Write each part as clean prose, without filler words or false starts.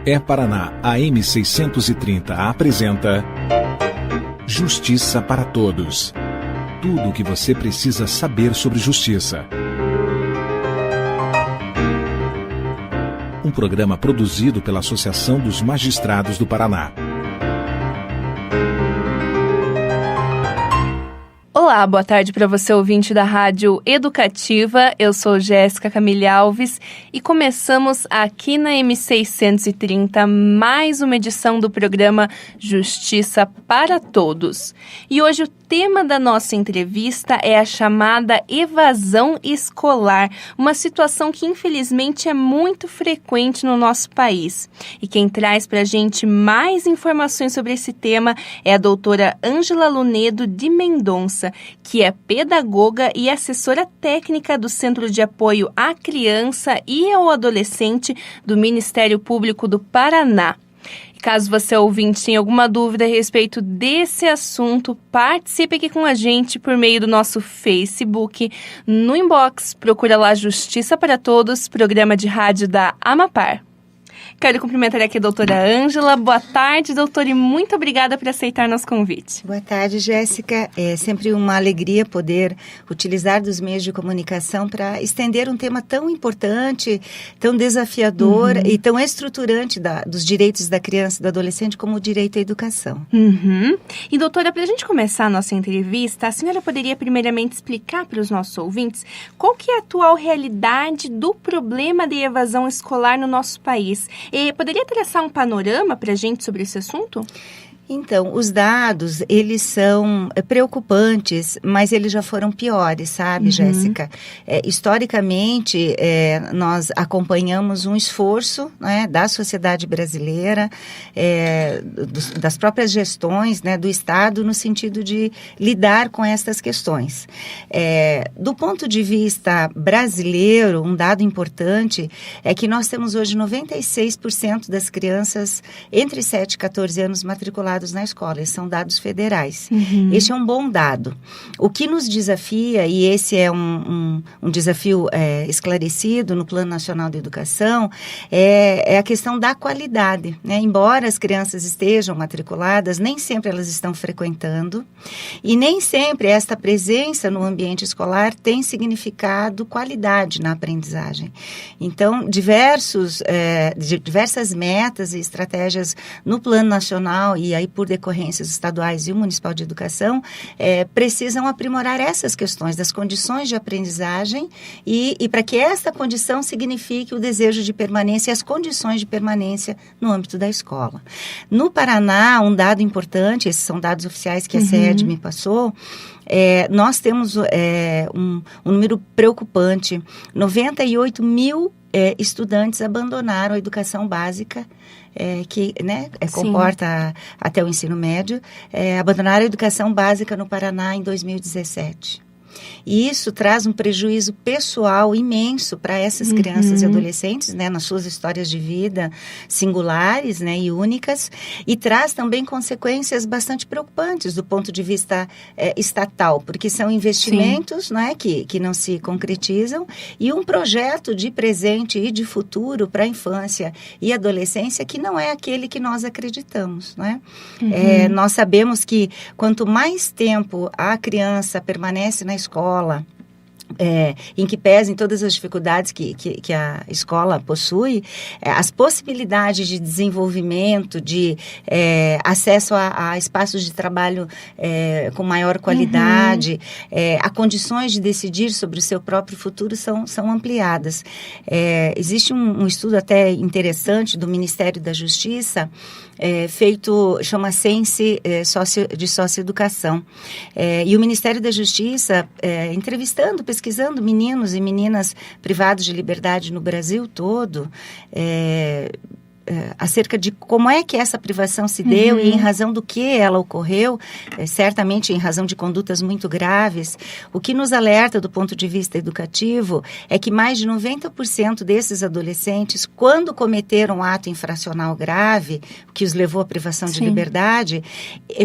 É Paraná AM 630 apresenta Justiça para Todos. Tudo o que você precisa saber sobre justiça. Um programa produzido pela Associação dos Magistrados do Paraná. Olá, boa tarde para você, ouvinte da Rádio Educativa. Eu sou Jéssica Camille Alves e começamos aqui na M630 mais uma edição do programa Justiça para Todos. E hoje o tema da nossa entrevista é a chamada evasão escolar, uma situação que infelizmente é muito frequente no nosso país. E quem traz para a gente mais informações sobre esse tema é a doutora Ângela Lunedo de Mendonça, que é pedagoga e assessora técnica do Centro de Apoio à Criança e ao Adolescente do Ministério Público do Paraná. Caso você, ouvinte, tenha alguma dúvida a respeito desse assunto, participe aqui com a gente por meio do nosso Facebook. No inbox, procura lá Justiça para Todos, programa de rádio da Amapar. Quero cumprimentar aqui a doutora Ângela. Boa tarde, doutora, e muito obrigada por aceitar nosso convite. Boa tarde, Jéssica. É sempre uma alegria poder utilizar dos meios de comunicação para estender um tema tão importante, tão desafiador e tão estruturante dos direitos da criança e do adolescente como o direito à educação. E, doutora, para a gente começar a nossa entrevista, a senhora poderia primeiramente explicar para os nossos ouvintes qual que é a atual realidade do problema de evasão escolar no nosso país? E poderia traçar um panorama para a gente sobre esse assunto? Então, os dados, eles são preocupantes, mas eles já foram piores, sabe, Jéssica? Historicamente, nós acompanhamos um esforço, né, da sociedade brasileira, das próprias gestões, né, do Estado, no sentido de lidar com essas questões. Do ponto de vista brasileiro, um dado importante é que nós temos hoje 96% das crianças entre 7 e 14 anos matriculadas na escola. Esses são dados federais. Este é um bom dado. O que nos desafia, e esse é um desafio esclarecido no Plano Nacional de Educação, é a questão da qualidade, né? Embora as crianças estejam matriculadas, nem sempre elas estão frequentando e nem sempre esta presença no ambiente escolar tem significado qualidade na aprendizagem. Então, diversas metas e estratégias no Plano Nacional e aí por decorrências estaduais e o Municipal de Educação, precisam aprimorar essas questões das condições de aprendizagem e para que esta condição signifique o desejo de permanência e as condições de permanência no âmbito da escola. No Paraná, um dado importante, esses são dados oficiais que a SED me passou, nós temos um número preocupante, 98 mil estudantes abandonaram a educação básica, que, né, comporta até o ensino médio, abandonaram a educação básica no Paraná em 2017. E isso traz um prejuízo pessoal imenso para essas crianças e adolescentes, né, nas suas histórias de vida singulares, né, e únicas, e traz também consequências bastante preocupantes do ponto de vista estatal, porque são investimentos, né, que não se concretizam e um projeto de presente e de futuro para a infância e adolescência que não é aquele que nós acreditamos, né? Nós sabemos que quanto mais tempo a criança permanece na escola, em que pesem todas as dificuldades que a escola possui, as possibilidades de desenvolvimento, de acesso a espaços de trabalho com maior qualidade, a condições de decidir sobre o seu próprio futuro são ampliadas. Existe um estudo até interessante do Ministério da Justiça, feito, chama Sense de Socioeducação. E o Ministério da Justiça, pesquisando meninos e meninas privados de liberdade no Brasil todo, acerca de como é que essa privação se deu e em razão do que ela ocorreu, certamente em razão de condutas muito graves. O que nos alerta do ponto de vista educativo é que mais de 90% desses adolescentes, quando cometeram um ato infracional grave, que os levou à privação de liberdade,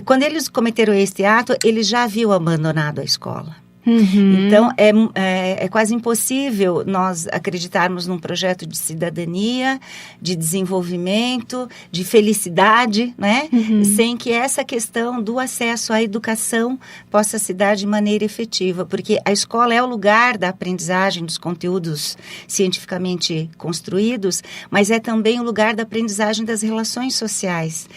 quando eles cometeram este ato, eles já haviam abandonado a escola. Então, é quase impossível nós acreditarmos num projeto de cidadania, de desenvolvimento, de felicidade, né? Sem que essa questão do acesso à educação possa se dar de maneira efetiva, porque a escola é o lugar da aprendizagem dos conteúdos cientificamente construídos, mas é também o lugar da aprendizagem das relações sociais,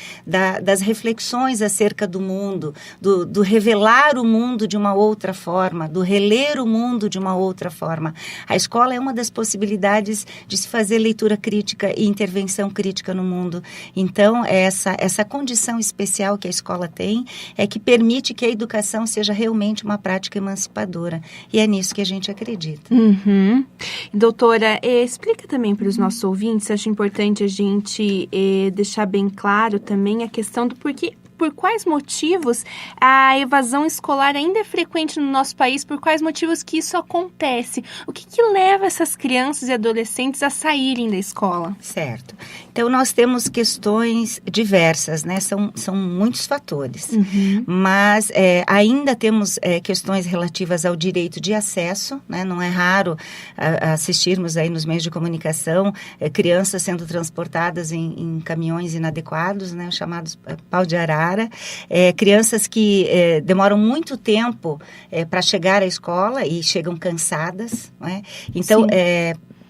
das reflexões acerca do mundo, do revelar o mundo de uma outra forma, do reler o mundo de uma outra forma. A escola é uma das possibilidades de se fazer leitura crítica e intervenção crítica no mundo. Então, essa condição especial que a escola tem é que permite que a educação seja realmente uma prática emancipadora. E é nisso que a gente acredita. Doutora, explica também para os nossos ouvintes, acho importante a gente deixar bem claro também a questão do porquê. Por quais motivos a evasão escolar ainda é frequente no nosso país? Por quais motivos que isso acontece? O que leva essas crianças e adolescentes a saírem da escola? Certo. Então, nós temos questões diversas, né? São muitos fatores. Mas ainda temos questões relativas ao direito de acesso, né? Não é raro assistirmos aí nos meios de comunicação crianças sendo transportadas em caminhões inadequados, né? Chamados pau de arara. Crianças que demoram muito tempo para chegar à escola e chegam cansadas, né? Então,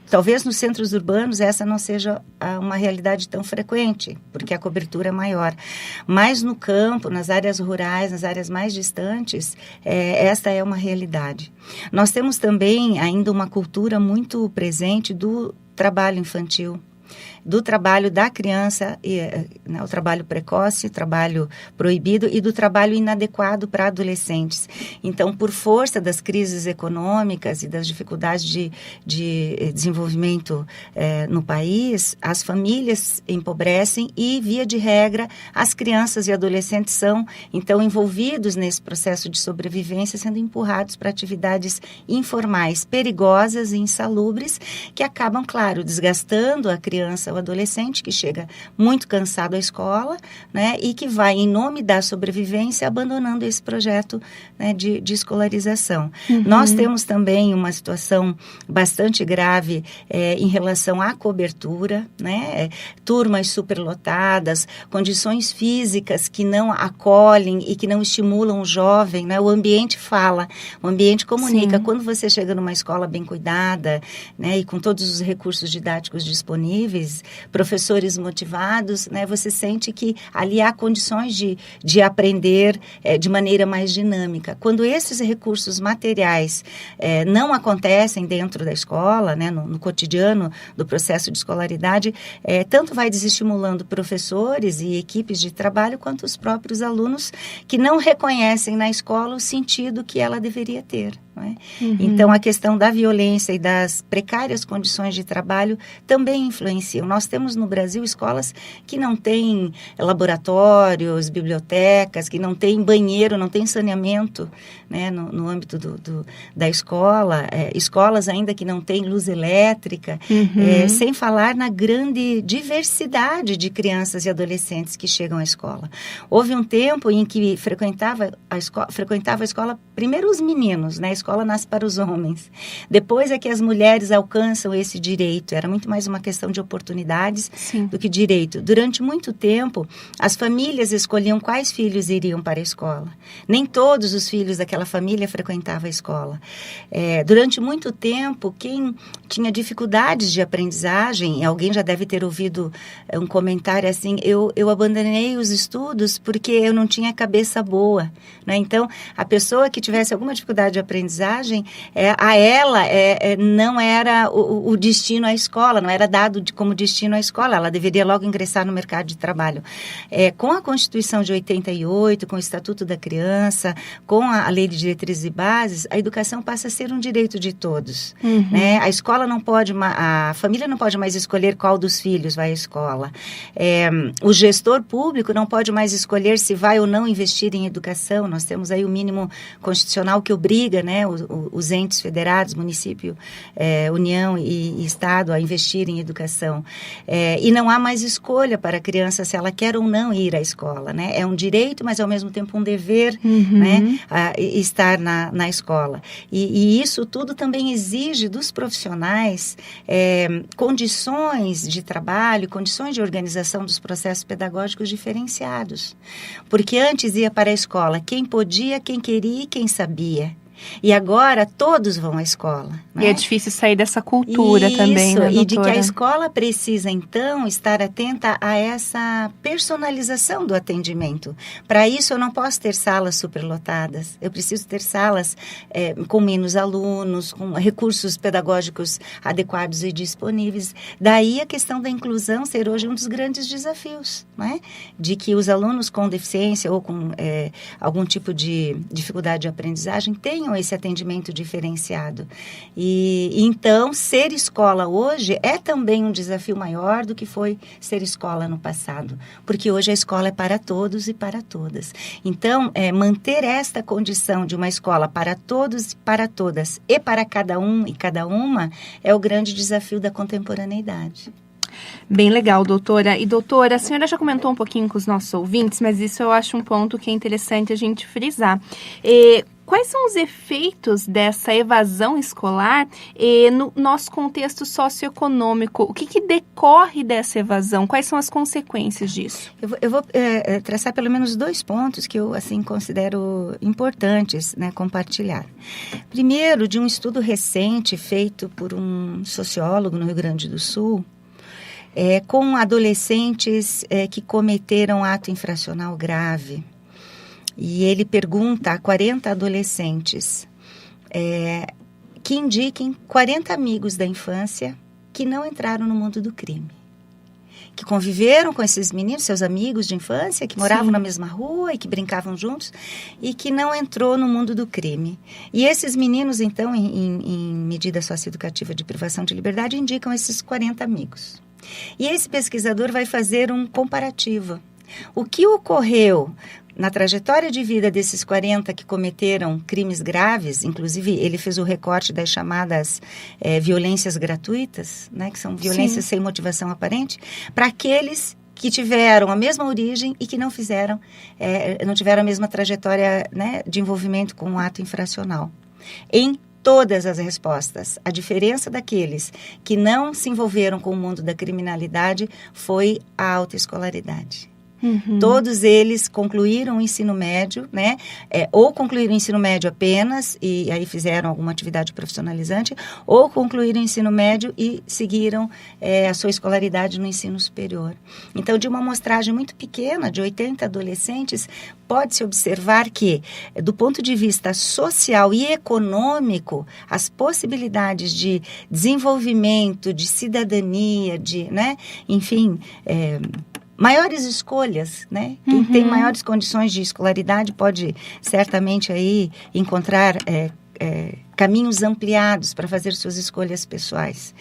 talvez nos centros urbanos essa não seja uma realidade tão frequente, porque a cobertura é maior. Mas no campo, nas áreas rurais, nas áreas mais distantes, esta é uma realidade. Nós temos também ainda uma cultura muito presente do trabalho infantil, do trabalho da criança, o trabalho precoce, o trabalho proibido e do trabalho inadequado para adolescentes. Então, por força das crises econômicas e das dificuldades de desenvolvimento no país, as famílias empobrecem e, via de regra, as crianças e adolescentes são, então, envolvidos nesse processo de sobrevivência, sendo empurrados para atividades informais, perigosas e insalubres, que acabam, claro, desgastando a criança ou adolescente que chega muito cansado à escola, né, e que vai, em nome da sobrevivência, abandonando esse projeto, né, de escolarização. Nós temos também uma situação bastante grave em relação à cobertura, né, turmas superlotadas, condições físicas que não acolhem e que não estimulam o jovem, né, o ambiente fala, o ambiente comunica. Sim. Quando você chega numa escola bem cuidada, né, e com todos os recursos didáticos disponíveis, professores motivados, né, você sente que ali há condições de aprender de maneira mais dinâmica. Quando esses recursos materiais não acontecem dentro da escola, né, no cotidiano do processo de escolaridade, tanto vai desestimulando professores e equipes de trabalho, quanto os próprios alunos que não reconhecem na escola o sentido que ela deveria ter. Então, a questão da violência e das precárias condições de trabalho também influenciam. Nós temos no Brasil escolas que não têm laboratórios, bibliotecas, que não têm banheiro, não têm saneamento, né, no âmbito da escola, escolas ainda que não têm luz elétrica, sem falar na grande diversidade de crianças e adolescentes que chegam à escola. Houve um tempo em que frequentava a escola primeiro os meninos, né? A escola nasce para os homens. Depois é que as mulheres alcançam esse direito. Era muito mais uma questão de oportunidades. Sim. Do que direito. Durante muito tempo, as famílias escolhiam quais filhos iriam para a escola. Nem todos os filhos daquela família frequentavam a escola. Durante muito tempo, quem tinha dificuldades de aprendizagem, alguém já deve ter ouvido um comentário assim, eu abandonei os estudos porque eu não tinha cabeça boa, né? Então, a pessoa que tivesse alguma dificuldade de aprendizagem, a ela não era o destino à escola, não era dado como destino à escola, ela deveria logo ingressar no mercado de trabalho. Com a Constituição de 88, com o Estatuto da Criança, com a Lei de Diretrizes e Bases, a educação passa a ser um direito de todos. Né? A escola não pode, a família não pode mais escolher qual dos filhos vai à escola. O gestor público não pode mais escolher se vai ou não investir em educação. Nós temos aí o mínimo constitucional que obriga, né, né, os entes federados, município, União e Estado, a investir em educação. E não há mais escolha para a criança se ela quer ou não ir à escola, né? É um direito, mas ao mesmo tempo um dever, né, estar na escola. E isso tudo também exige dos profissionais condições de trabalho, condições de organização dos processos pedagógicos diferenciados. Porque antes ia para a escola quem podia, quem queria e quem sabia. E agora todos vão à escola. Né? E é difícil sair dessa cultura também, né, doutora? E de que a escola precisa, então, estar atenta a essa personalização do atendimento. Para isso, eu não posso ter salas superlotadas. Eu preciso ter salas com menos alunos, com recursos pedagógicos adequados e disponíveis. Daí a questão da inclusão ser hoje um dos grandes desafios, né? De que os alunos com deficiência ou com algum tipo de dificuldade de aprendizagem tenham esse atendimento diferenciado. E então, ser escola hoje é também um desafio maior do que foi ser escola no passado, porque hoje a escola é para todos e para todas. Então, manter esta condição de uma escola para todos, para todas e para cada um e cada uma é o grande desafio da contemporaneidade. Bem legal, doutora. E doutora, a senhora já comentou um pouquinho com os nossos ouvintes, mas isso eu acho um ponto que é interessante a gente frisar. Quais são os efeitos dessa evasão escolar no nosso contexto socioeconômico? O que decorre dessa evasão? Quais são as consequências disso? Eu vou traçar pelo menos 2 pontos que eu assim considero importantes, né, compartilhar. Primeiro, de um estudo recente feito por um sociólogo no Rio Grande do Sul, com adolescentes que cometeram ato infracional grave. E ele pergunta a 40 adolescentes que indiquem 40 amigos da infância que não entraram no mundo do crime. Que conviveram com esses meninos, seus amigos de infância, que moravam Sim. na mesma rua e que brincavam juntos, e que não entrou no mundo do crime. E esses meninos, então, em medida socioeducativa de privação de liberdade, indicam esses 40 amigos. E esse pesquisador vai fazer um comparativo. O que ocorreu na trajetória de vida desses 40 que cometeram crimes graves, inclusive ele fez o recorte das chamadas violências gratuitas, né, que são violências Sim. sem motivação aparente, para aqueles que tiveram a mesma origem e que não tiveram a mesma trajetória, né, de envolvimento com um ato infracional. Em todas as respostas, a diferença daqueles que não se envolveram com o mundo da criminalidade foi a autoescolaridade. Todos eles concluíram o ensino médio, né? Ou concluíram o ensino médio apenas e aí fizeram alguma atividade profissionalizante, ou concluíram o ensino médio e seguiram a sua escolaridade no ensino superior. Então, de uma amostragem muito pequena, de 80 adolescentes, pode-se observar que, do ponto de vista social e econômico, as possibilidades de desenvolvimento, de cidadania, né? Enfim, maiores escolhas, né? Quem tem maiores condições de escolaridade pode certamente aí encontrar caminhos ampliados para fazer suas escolhas pessoais.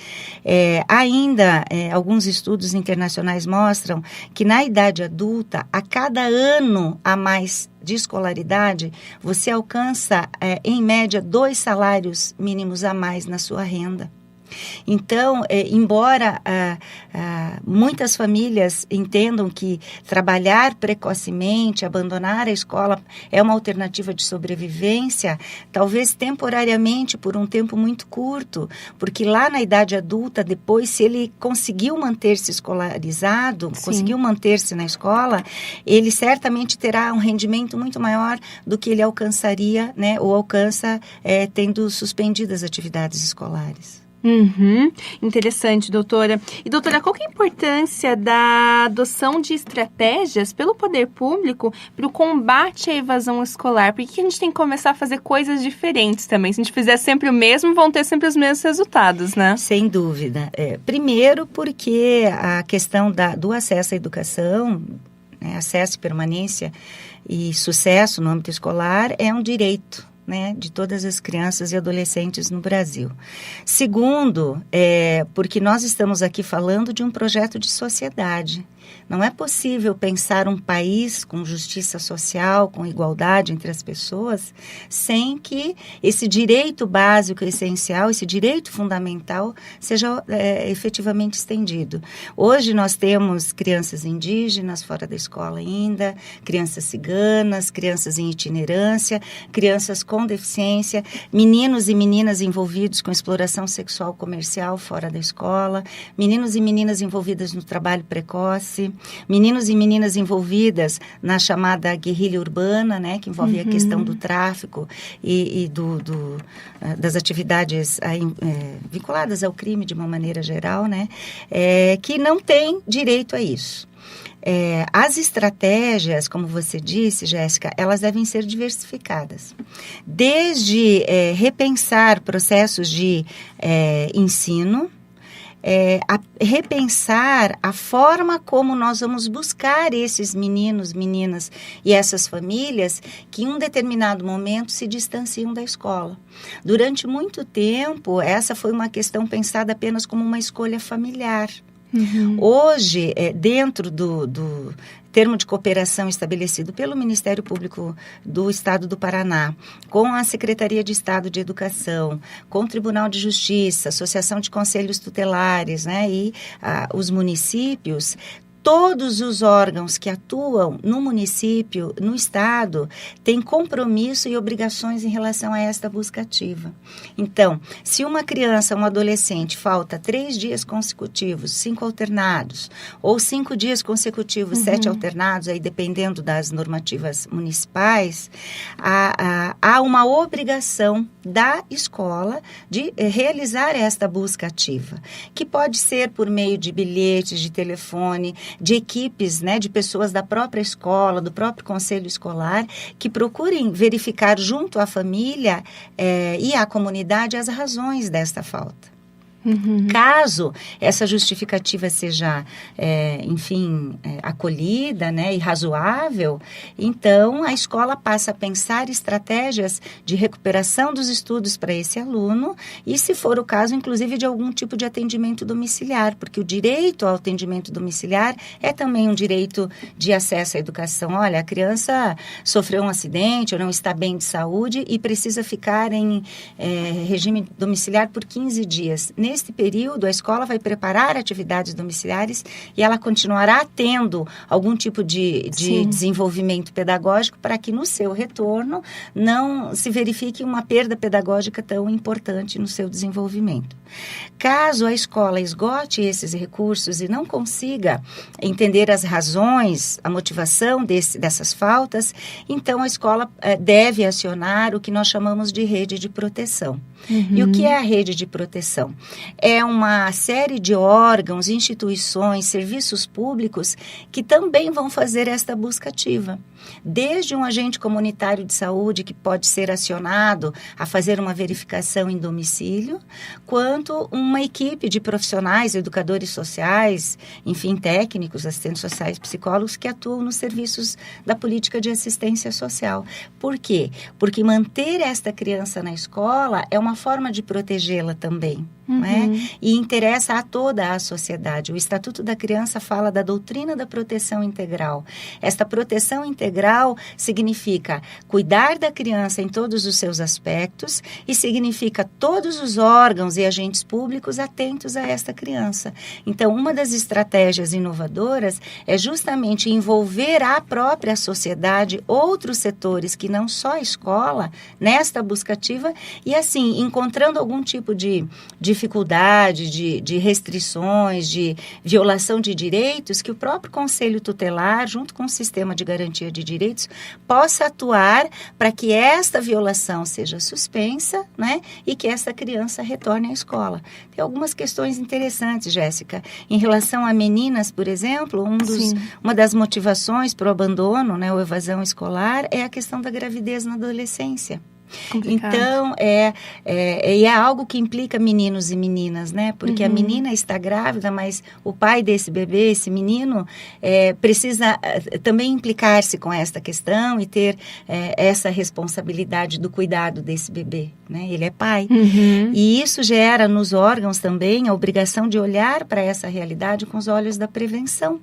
Ainda, alguns estudos internacionais mostram que na idade adulta, a cada ano a mais de escolaridade, você alcança, em média, 2 salários mínimos a mais na sua renda. Então, embora muitas famílias entendam que trabalhar precocemente, abandonar a escola é uma alternativa de sobrevivência, talvez temporariamente, por um tempo muito curto, porque lá na idade adulta, depois, se ele conseguiu manter-se escolarizado, Sim. conseguiu manter-se na escola, ele certamente terá um rendimento muito maior do que ele alcançaria, né, ou alcança tendo suspendido as atividades escolares. Interessante, doutora. E, doutora, qual que é a importância da adoção de estratégias pelo poder público para o combate à evasão escolar? Por que a gente tem que começar a fazer coisas diferentes também? Se a gente fizer sempre o mesmo, vão ter sempre os mesmos resultados, né? Sem dúvida. Primeiro, porque a questão do acesso à educação, né, acesso, permanência e sucesso no âmbito escolar é um direito, né, de todas as crianças e adolescentes no Brasil. Segundo, porque nós estamos aqui falando de um projeto de sociedade. Não é possível pensar um país com justiça social, com igualdade entre as pessoas, sem que esse direito básico, essencial, esse direito fundamental seja efetivamente estendido. Hoje nós temos crianças indígenas fora da escola ainda, crianças ciganas, crianças em itinerância, crianças com deficiência, meninos e meninas envolvidos com exploração sexual comercial fora da escola, meninos e meninas envolvidas no trabalho precoce, meninos e meninas envolvidas na chamada guerrilha urbana, né, que envolve a questão do tráfico e das atividades vinculadas ao crime de uma maneira geral, né, que não tem direito a isso. As estratégias, como você disse, Jéssica, elas devem ser diversificadas. Desde repensar processos de ensino, repensar a forma como nós vamos buscar esses meninos, meninas e essas famílias que em um determinado momento se distanciam da escola. Durante muito tempo, essa foi uma questão pensada apenas como uma escolha familiar. Hoje, dentro do termo de cooperação estabelecido pelo Ministério Público do Estado do Paraná, com a Secretaria de Estado de Educação, com o Tribunal de Justiça, Associação de Conselhos Tutelares, né, e os municípios, todos os órgãos que atuam no município, no estado, têm compromisso e obrigações em relação a esta busca ativa. Então, se uma criança, um adolescente, falta 3 dias consecutivos, 5 alternados, ou 5 dias consecutivos, 7 alternados, aí dependendo das normativas municipais, há uma obrigação da escola de realizar esta busca ativa, que pode ser por meio de bilhetes, de telefone, de equipes, né, de pessoas da própria escola, do próprio conselho escolar, que procurem verificar junto à família e à comunidade as razões desta falta. Caso essa justificativa seja, acolhida, né, e razoável, então a escola passa a pensar estratégias de recuperação dos estudos para esse aluno e, se for o caso, inclusive de algum tipo de atendimento domiciliar, porque o direito ao atendimento domiciliar é também um direito de acesso à educação. Olha, a criança sofreu um acidente ou não está bem de saúde e precisa ficar em regime domiciliar por 15 dias. Neste período, a escola vai preparar atividades domiciliares e ela continuará tendo algum tipo de desenvolvimento pedagógico para que no seu retorno não se verifique uma perda pedagógica tão importante no seu desenvolvimento. Caso a escola esgote esses recursos e não consiga entender as razões, a motivação dessas faltas, então a escola deve acionar o que nós chamamos de rede de proteção. E o que é a rede de proteção? É uma série de órgãos, instituições, serviços públicos que também vão fazer esta busca ativa. Desde um agente comunitário de saúde que pode ser acionado a fazer uma verificação em domicílio, quanto uma equipe de profissionais, educadores sociais, enfim, técnicos, assistentes sociais, psicólogos que atuam nos serviços da política de assistência social. Por quê? Porque manter esta criança na escola é uma forma de protegê-la também. Né? E interessa a toda a sociedade. O Estatuto da Criança fala da doutrina da proteção integral. Esta proteção integral significa cuidar da criança em todos os seus aspectos e significa todos os órgãos e agentes públicos atentos a esta criança. Então, uma das estratégias inovadoras é justamente envolver a própria sociedade, outros setores que não só a escola, nesta busca ativa e, assim, encontrando algum tipo de dificuldade, de restrições, de violação de direitos, que o próprio Conselho Tutelar, junto com o Sistema de Garantia de Direitos, possa atuar para que esta violação seja suspensa, né, e que essa criança retorne à escola. Tem algumas questões interessantes, Jéssica. Em relação a meninas, por exemplo, uma das motivações para o abandono, né, ou evasão escolar, é a questão da gravidez na adolescência. Complicado. Então, é algo que implica meninos e meninas, né? Porque a menina está grávida, mas o pai desse bebê, esse menino, precisa também implicar-se com esta questão e ter essa responsabilidade do cuidado desse bebê, né? Ele é pai. E isso gera nos órgãos também a obrigação de olhar para essa realidade com os olhos da prevenção.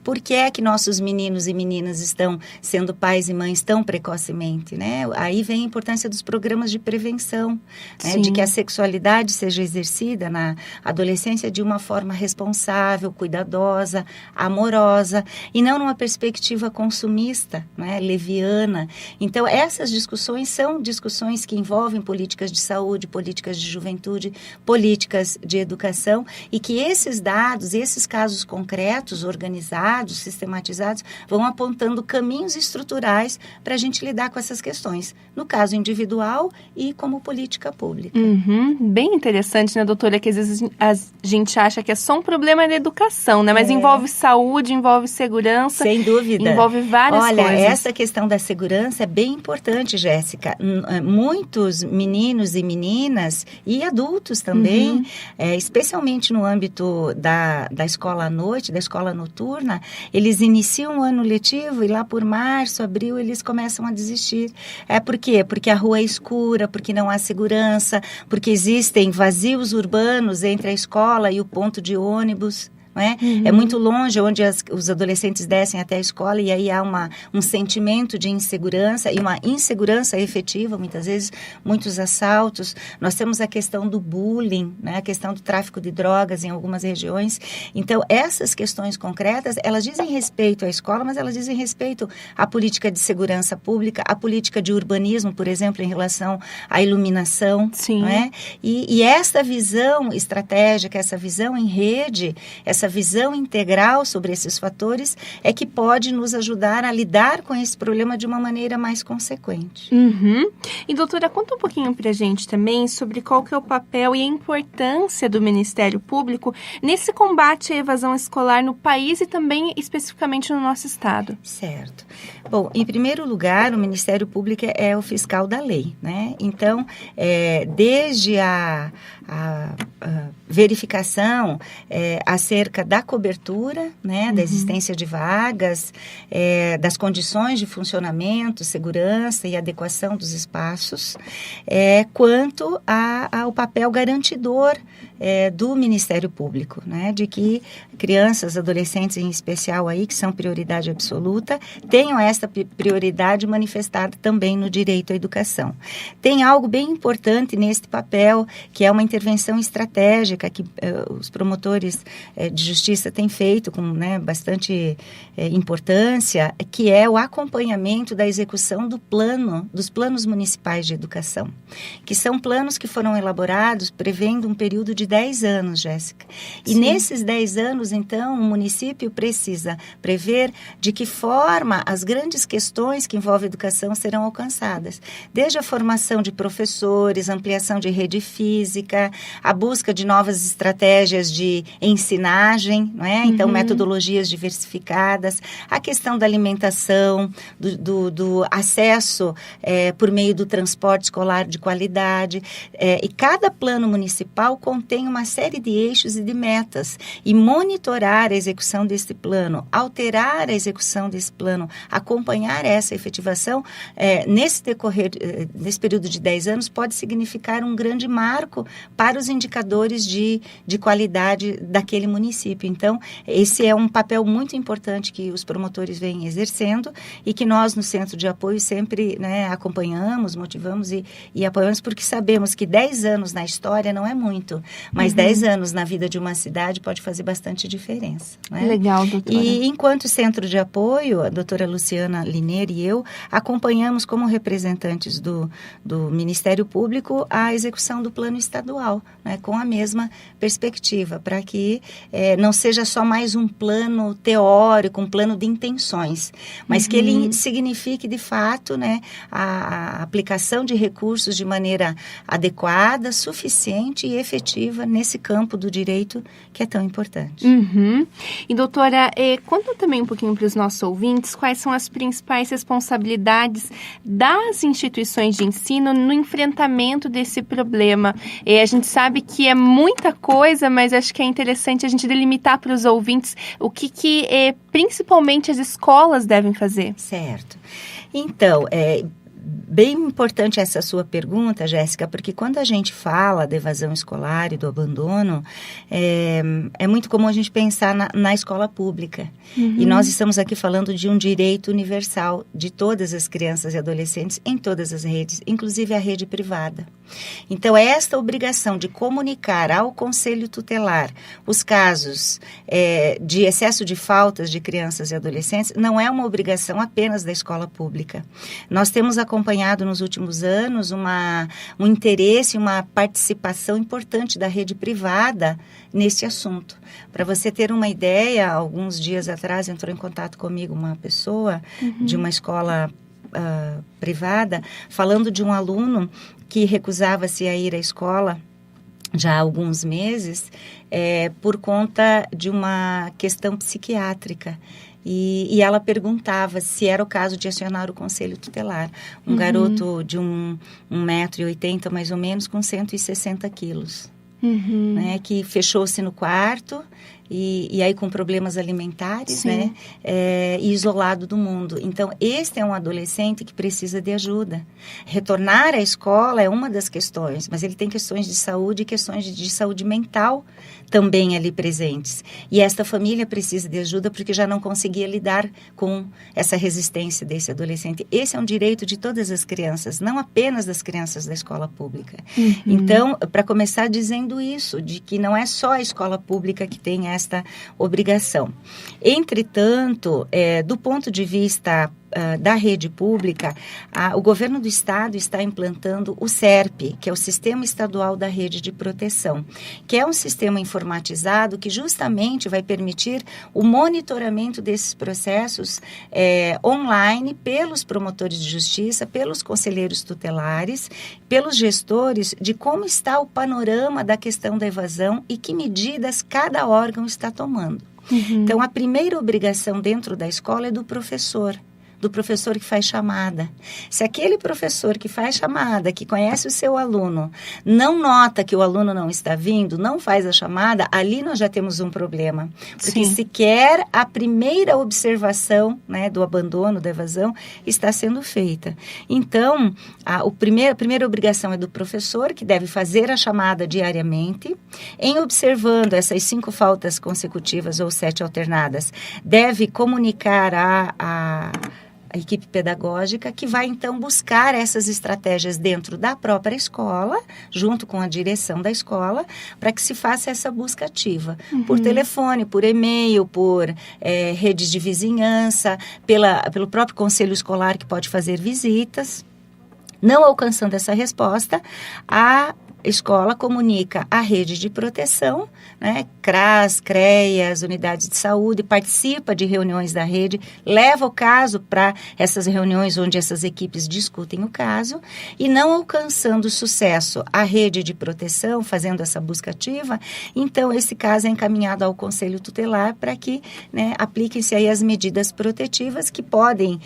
Por que é que nossos meninos e meninas estão sendo pais e mães tão precocemente, né? Aí vem a importância dos programas de prevenção, né? De que a sexualidade seja exercida na adolescência de uma forma responsável, cuidadosa, amorosa, e não numa perspectiva consumista, né? Leviana. Então, essas discussões são discussões que envolvem políticas de saúde, políticas de juventude, políticas de educação, e que esses dados, esses casos concretos, organizados, sistematizados, vão apontando caminhos estruturais para a gente lidar com essas questões, no caso individual e como política pública. Bem interessante, né, doutora, que às vezes a gente acha que é só um problema da educação, né, mas envolve saúde, envolve segurança. Sem dúvida. Envolve várias coisas. Olha, essa questão da segurança é bem importante, Jéssica. Muitos meninos e meninas e adultos também, especialmente no âmbito da escola à noite, da escola noturna, eles iniciam o ano letivo e lá por março, abril, eles começam a desistir. Por quê? Porque a rua é escura, porque não há segurança, porque existem vazios urbanos entre a escola e o ponto de ônibus. Não é? É muito longe onde os adolescentes descem até a escola e aí há um sentimento de insegurança e uma insegurança efetiva, muitas vezes, muitos assaltos. Nós temos a questão do bullying, né? A questão do tráfico de drogas em algumas regiões. Então, essas questões concretas, elas dizem respeito à escola, mas elas dizem respeito à política de segurança pública, à política de urbanismo, por exemplo, em relação à iluminação. Sim. Não é? E essa visão estratégica, essa visão em rede, essa visão integral sobre esses fatores é que pode nos ajudar a lidar com esse problema de uma maneira mais consequente. E doutora, conta um pouquinho pra gente também sobre qual que é o papel e a importância do Ministério Público nesse combate à evasão escolar no país e também especificamente no nosso estado. Certo. Bom, em primeiro lugar, o Ministério Público é o fiscal da lei, né? Então, desde a verificação acerca da cobertura, né, da existência de vagas, das condições de funcionamento, segurança e adequação dos espaços, quanto ao papel garantidor do Ministério Público, né, de que crianças, adolescentes em especial aí, que são prioridade absoluta, tenham esta prioridade manifestada também no direito à educação. Tem algo bem importante neste papel, que é uma intervenção estratégica que os promotores de justiça têm feito com, né, bastante importância, que é o acompanhamento da execução dos planos municipais de educação, que são planos que foram elaborados prevendo um período de 10 anos, Jéssica. E nesses 10 anos, então, o município precisa prever de que forma as grandes questões que envolvem a educação serão alcançadas. Desde a formação de professores, ampliação de rede física, a busca de novas estratégias de ensinagem, não é? Então, metodologias diversificadas, a questão da alimentação, do acesso por meio do transporte escolar de qualidade. E cada plano municipal contém uma série de eixos e de metas. E monitorar a execução desse plano, alterar a execução desse plano, acompanhar essa efetivação, nesse período de 10 anos, pode significar um grande marco para os indicadores de qualidade daquele município. Então, esse é um papel muito importante que os promotores vêm exercendo e que nós, no Centro de Apoio, sempre, né, acompanhamos, motivamos e apoiamos, porque sabemos que 10 anos na história não é muito, mas 10 anos na vida de uma cidade pode fazer bastante diferença. Né? Legal, doutora. E enquanto Centro de Apoio, a doutora Luciana Liner e eu acompanhamos como representantes do Ministério Público a execução do plano estadual, né, com a mesma perspectiva, para que não seja só mais um plano teórico, um plano de intenções, mas que ele signifique, de fato, né, a aplicação de recursos de maneira adequada, suficiente e efetiva nesse campo do direito que é tão importante. E, doutora, conta também um pouquinho para os nossos ouvintes quais são as principais responsabilidades das instituições de ensino no enfrentamento desse problema. A gente sabe que é muita coisa, mas acho que é interessante a gente delimitar para os ouvintes o que principalmente as escolas devem fazer. Certo. Então, bem importante essa sua pergunta, Jéssica, porque quando a gente fala da evasão escolar e do abandono, é muito comum a gente pensar na escola pública. E nós estamos aqui falando de um direito universal de todas as crianças e adolescentes em todas as redes, inclusive a rede privada. Então, esta obrigação de comunicar ao Conselho Tutelar os casos de excesso de faltas de crianças e adolescentes não é uma obrigação apenas da escola pública. Nós temos acompanhado nos últimos anos um interesse, uma participação importante da rede privada nesse assunto. Para você ter uma ideia, alguns dias atrás entrou em contato comigo uma pessoa de uma escola privada, falando de um aluno que recusava-se a ir à escola já há alguns meses por conta de uma questão psiquiátrica. E ela perguntava se era o caso de acionar o Conselho Tutelar. Um garoto de 1,80 m mais ou menos, com 160 quilos. Né, que fechou-se no quarto e aí com problemas alimentares, né, e isolado do mundo. Então, este é um adolescente que precisa de ajuda. Retornar à escola é uma das questões, mas ele tem questões de saúde e questões de saúde mental também ali presentes. E esta família precisa de ajuda porque já não conseguia lidar com essa resistência desse adolescente. Esse é um direito de todas as crianças, não apenas das crianças da escola pública. Então, para começar dizendo isso, de que não é só a escola pública que tem esta obrigação. Entretanto, do ponto de vista da rede pública, o governo do estado está implantando o SERP, que é o Sistema Estadual da Rede de Proteção, que é um sistema informatizado que justamente vai permitir o monitoramento desses processos online pelos promotores de justiça, pelos conselheiros tutelares, pelos gestores, de como está o panorama da questão da evasão e que medidas cada órgão está tomando. Então, a primeira obrigação dentro da escola é do professor que faz chamada. Se aquele professor que faz chamada, que conhece o seu aluno, não nota que o aluno não está vindo, não faz a chamada, ali nós já temos um problema. Porque sequer a primeira observação, né, do abandono, da evasão, está sendo feita. Então, a primeira obrigação é do professor, que deve fazer a chamada diariamente, em observando essas 5 faltas consecutivas ou 7 alternadas, deve comunicar a equipe pedagógica, que vai então buscar essas estratégias dentro da própria escola, junto com a direção da escola, para que se faça essa busca ativa, por telefone, por e-mail, por redes de vizinhança, pelo próprio conselho escolar, que pode fazer visitas. Não alcançando essa resposta, a escola comunica a rede de proteção, né, CRAS, CREAS, unidades de saúde, participa de reuniões da rede, leva o caso para essas reuniões onde essas equipes discutem o caso, e não alcançando sucesso a rede de proteção, fazendo essa busca ativa, então esse caso é encaminhado ao Conselho Tutelar para que, né, apliquem-se aí as medidas protetivas que podem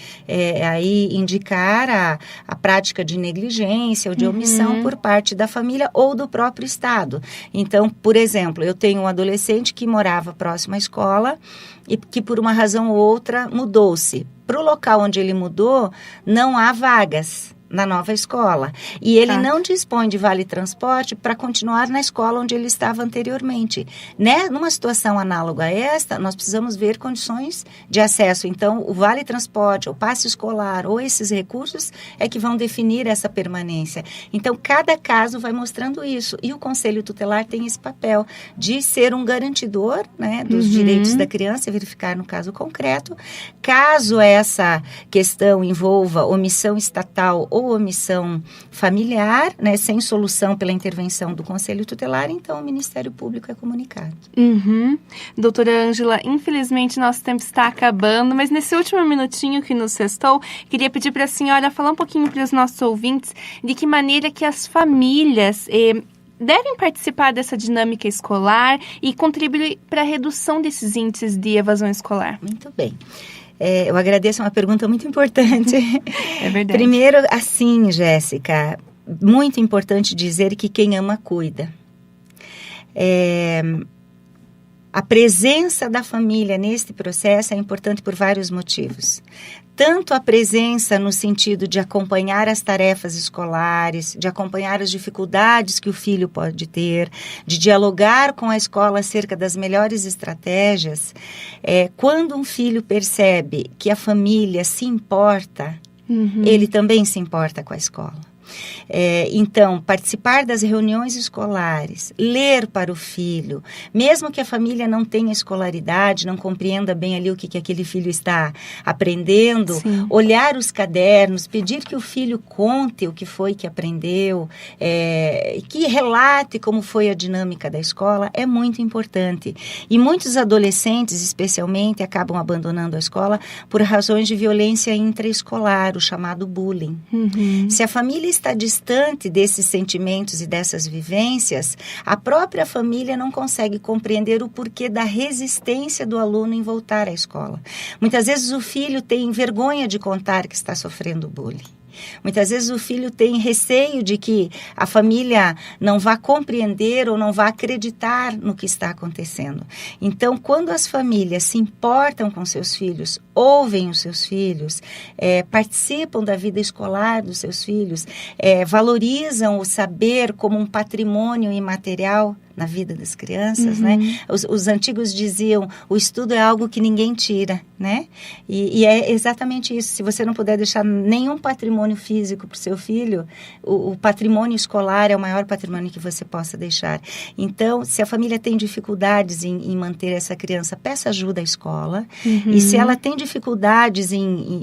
aí indicar a prática de negligência ou de omissão por parte da família ou do próprio Estado. Então, por exemplo, eu tenho um adolescente que morava próximo à escola e que por uma razão ou outra mudou-se. Para o local onde ele mudou, não há vagas na nova escola. E ele não dispõe de vale-transporte para continuar na escola onde ele estava anteriormente. Né? Numa situação análoga a esta, nós precisamos ver condições de acesso. Então, o vale-transporte, o passe escolar ou esses recursos é que vão definir essa permanência. Então, cada caso vai mostrando isso. E o Conselho Tutelar tem esse papel de ser um garantidor, né, dos direitos da criança, verificar no caso concreto. Caso essa questão envolva omissão estatal ou omissão familiar, né, sem solução pela intervenção do Conselho Tutelar, então o Ministério Público é comunicado. Doutora Ângela, infelizmente nosso tempo está acabando, mas nesse último minutinho que nos restou, queria pedir para a senhora falar um pouquinho para os nossos ouvintes de que maneira que as famílias devem participar dessa dinâmica escolar e contribuir para a redução desses índices de evasão escolar. Muito bem. Eu agradeço, é uma pergunta muito importante. É verdade. Primeiro, assim, Jéssica, muito importante dizer que quem ama, cuida. A presença da família neste processo é importante por vários motivos. Tanto a presença no sentido de acompanhar as tarefas escolares, de acompanhar as dificuldades que o filho pode ter, de dialogar com a escola acerca das melhores estratégias. Quando um filho percebe que a família se importa, ele também se importa com a escola. Então, participar das reuniões escolares, ler para o filho, mesmo que a família não tenha escolaridade, não compreenda bem ali o que aquele filho está aprendendo, sim, olhar os cadernos, pedir que o filho conte o que foi que aprendeu, que relate como foi a dinâmica da escola, é muito importante. E muitos adolescentes, especialmente, acabam abandonando a escola por razões de violência intraescolar, o chamado bullying. Se a família está distante desses sentimentos e dessas vivências, a própria família não consegue compreender o porquê da resistência do aluno em voltar à escola. Muitas vezes o filho tem vergonha de contar que está sofrendo bullying. Muitas vezes o filho tem receio de que a família não vá compreender ou não vá acreditar no que está acontecendo. Então, quando as famílias se importam com seus filhos, ouvem os seus filhos, participam da vida escolar dos seus filhos, valorizam o saber como um patrimônio imaterial na vida das crianças, né? Os antigos diziam, o estudo é algo que ninguém tira, né? E é exatamente isso. Se você não puder deixar nenhum patrimônio físico para o seu filho, o patrimônio escolar é o maior patrimônio que você possa deixar. Então, se a família tem dificuldades em manter essa criança, peça ajuda à escola. E se ela tem dificuldades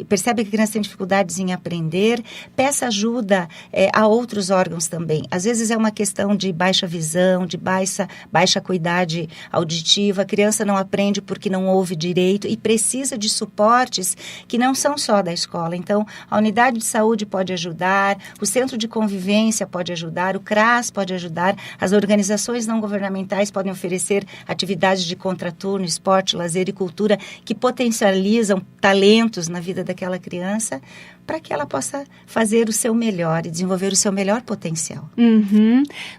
percebe que a criança tem dificuldades em aprender, peça ajuda a outros órgãos também. Às vezes é uma questão de baixa visão, de baixa acuidade auditiva, a criança não aprende porque não ouve direito e precisa de suportes que não são só da escola. Então, a unidade de saúde pode ajudar, o centro de convivência pode ajudar, o CRAS pode ajudar, as organizações não governamentais podem oferecer atividades de contraturno, esporte, lazer e cultura que potencializam talentos na vida daquela criança para que ela possa fazer o seu melhor e desenvolver o seu melhor potencial.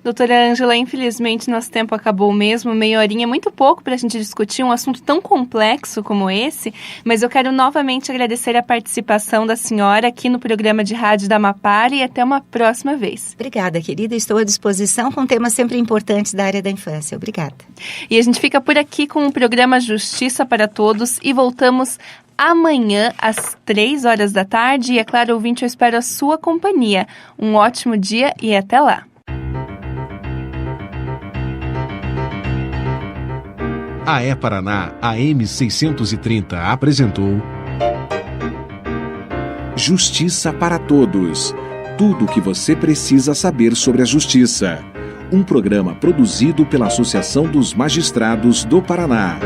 Doutora Ângela, infelizmente nosso tempo acabou mesmo, meia horinha é muito pouco para a gente discutir um assunto tão complexo como esse, mas eu quero novamente agradecer a participação da senhora aqui no programa de rádio da Amapar e até uma próxima vez. Obrigada, querida, estou à disposição com temas sempre importantes da área da infância. Obrigada. E a gente fica por aqui com o programa Justiça para Todos e voltamos amanhã, às 3 da tarde. E, é claro, ouvinte, eu espero a sua companhia. Um ótimo dia e até lá. A E-Paraná, AM 630, apresentou Justiça para Todos. Tudo o que você precisa saber sobre a justiça. Um programa produzido pela Associação dos Magistrados do Paraná.